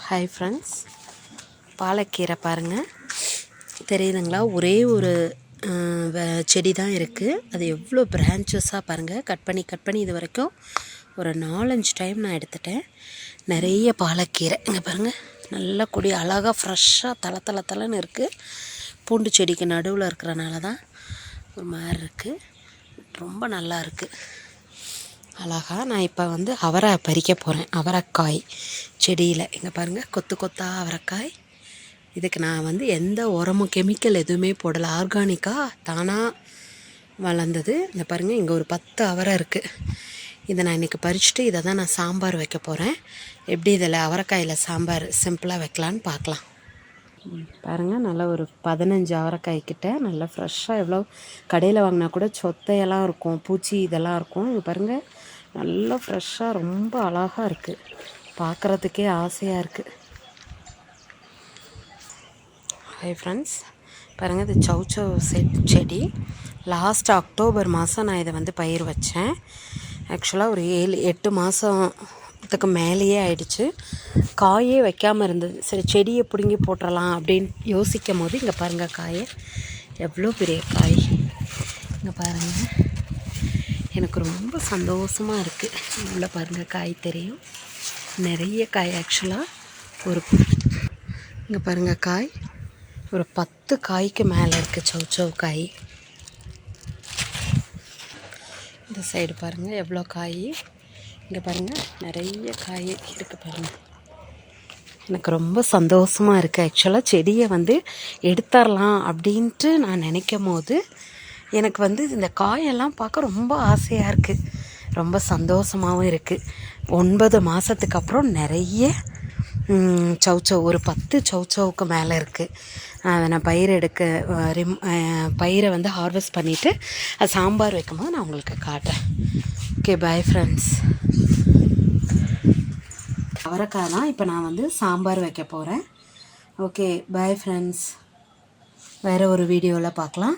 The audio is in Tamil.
ஹாய் ஃப்ரெண்ட்ஸ், பாலக்கீரை பாருங்கள், தெரியுதுங்களா? ஒரே ஒரு செடி தான் இருக்குது. அது எவ்வளோ பிரான்ச்சஸாக பாருங்கள். கட் பண்ணி இது வரைக்கும் ஒரு 4-5 டைம் நான் எடுத்துட்டேன். நிறைய பாலக்கீரை இங்கே பாருங்கள், நல்லா கொடி அழகாக ஃப்ரெஷ்ஷாக தலை இருக்குது. பூண்டு செடிக்கு நடுவில் இருக்கிறனால தான் ஒரு மாதிரி இருக்குது. ரொம்ப நல்லா இருக்குது அழகாக. நான் இப்போ அவரை பறிக்க போகிறேன். அவரைக்காய் செடியில் இங்கே பாருங்கள், கொத்து கொத்தாக அவரைக்காய். இதுக்கு நான் எந்த உரமும் கெமிக்கல் எதுவுமே போடலை, ஆர்கானிக்காக தானாக வளர்ந்தது. இந்த பாருங்கள், இங்கே ஒரு 10 அவரை இருக்குது. இதை நான் இன்றைக்கி பறிச்சுட்டு இதை தான் நான் சாம்பார் வைக்க போகிறேன். எப்படி இதில் அவரைக்காயில் சாம்பார் சிம்பிளாக வைக்கலான்னு பார்க்கலாம். பாருங்கள், நல்லா ஒரு 15 அவரைக்காய்க்கிட்ட நல்லா ஃப்ரெஷ்ஷாக, எவ்வளோ கடையில் வாங்கினா கூட சொத்தையெல்லாம் இருக்கும், பூச்சி இதெல்லாம் இருக்கும். இங்கே பாருங்கள், நல்லா ஃப்ரெஷ்ஷாக ரொம்ப அழகாக இருக்குது, பார்க்குறதுக்கே ஆசையாக இருக்குது. ஹாய் ஃப்ரெண்ட்ஸ், பாருங்கள், இது சௌச்சௌ செடி. லாஸ்ட் அக்டோபர் மாதம் நான் இதை பயிர் வச்சேன். ஆக்சுவலாக ஒரு 7-8 மாதத்துக்கு மேலேயே ஆயிடுச்சு. காயே வைக்காமல் இருந்தது. சரி, செடியை பிடுங்கி போட்டுடலாம் அப்படின்னு யோசிக்கும் போது இங்கே பாருங்கள், காயை எவ்வளோ பெரிய காய். இங்கே பாருங்கள், எனக்கு ரொம்ப சந்தோஷமாக இருக்குது. உள்ள பாருங்கள், காய் தெரியும், நிறைய காய். ஆக்சுவலாக இங்கே பாருங்கள், காய் ஒரு 10 காய்க்கு மேலே இருக்குது, சௌச்சௌ காய். இந்த சைடு பாருங்கள் எவ்வளோ காய். இங்கே பாருங்கள், நிறைய காய் இருக்குது பாருங்கள். எனக்கு ரொம்ப சந்தோஷமாக இருக்குது. ஆக்சுவலாக செடியை எடுத்துடலாம் அப்படின்ட்டு நான் நினைக்கும் போது எனக்கு இந்த காயெல்லாம் பார்க்க ரொம்ப ஆசையாக இருக்குது, ரொம்ப சந்தோஷமாகவும் இருக்குது. 9 மாதத்துக்கு அப்புறம் நிறைய சௌச்சௌ, ஒரு 10 சௌச்சௌவுக்கு மேலே இருக்குது. அதை நான் பயிரை ஹார்வெஸ்ட் பண்ணிவிட்டு அது சாம்பார் வைக்கும்போது நான் உங்களுக்கு காட்டுறேன். Okay, bye friends. அவரைக்காய் தான் இப்போ நான் சாம்பார் வைக்க போகிறேன். Okay, bye friends. வேறு ஒரு வீடியோவில் பார்க்கலாம்.